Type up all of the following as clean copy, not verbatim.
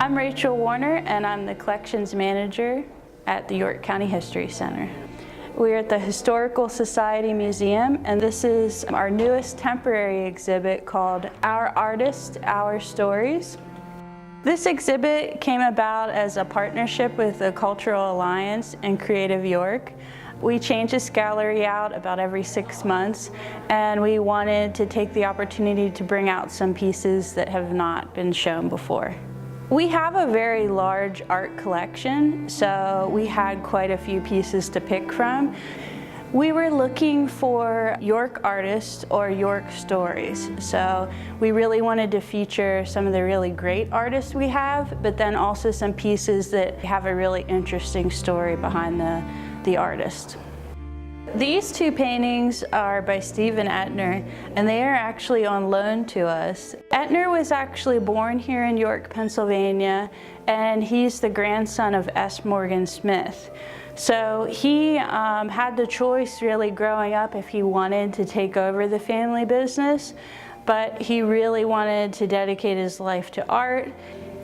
I'm Rachel Warner, and I'm the Collections Manager at the York County History Center. We're at the Historical Society Museum, and this is our newest temporary exhibit called Our Artists, Our Stories. This exhibit came about as a partnership with the Cultural Alliance and Creative York. We change this gallery out about every 6 months, and we wanted to take the opportunity to bring out some pieces that have not been shown before. We have a very large art collection, so we had quite a few pieces to pick from. We were looking for York artists or York stories, so we really wanted to feature some of the really great artists we have, but then also some pieces that have a really interesting story behind the artist. These two paintings are by Stephen Etner, and they are actually on loan to us. Etner was actually born here in York, Pennsylvania, and he's the grandson of S. Morgan Smith. So he had the choice really growing up if he wanted to take over the family business, but he really wanted to dedicate his life to art.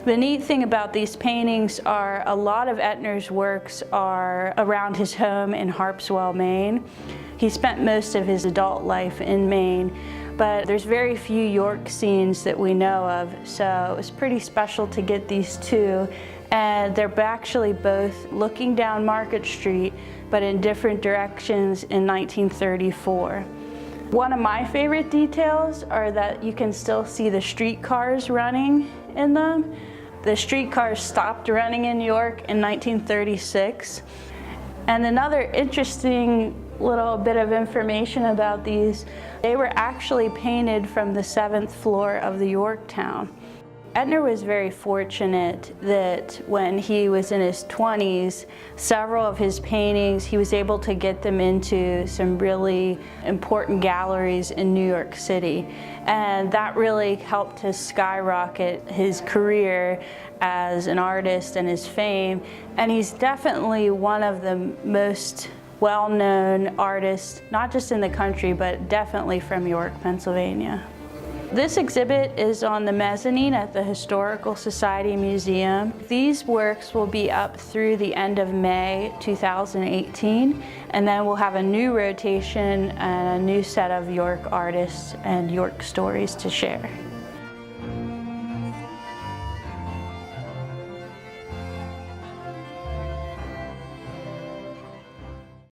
The neat thing about these paintings are a lot of Etner's works are around his home in Harpswell, Maine. He spent most of his adult life in Maine, but there's very few York scenes that we know of, so it was pretty special to get these two. And they're actually both looking down Market Street, but in different directions in 1934. One of my favorite details are that you can still see the streetcars running in them. The streetcars stopped running in York in 1936. And another interesting little bit of information about these, they were actually painted from the 7th floor of the Yorktown. Etner was very fortunate that when he was in his 20s, several of his paintings, he was able to get them into some really important galleries in New York City. And that really helped to skyrocket his career as an artist and his fame. And he's definitely one of the most well-known artists, not just in the country, but definitely from York, Pennsylvania. This exhibit is on the mezzanine at the Historical Society Museum. These works will be up through the end of May 2018, and then we'll have a new rotation and a new set of York artists and York stories to share.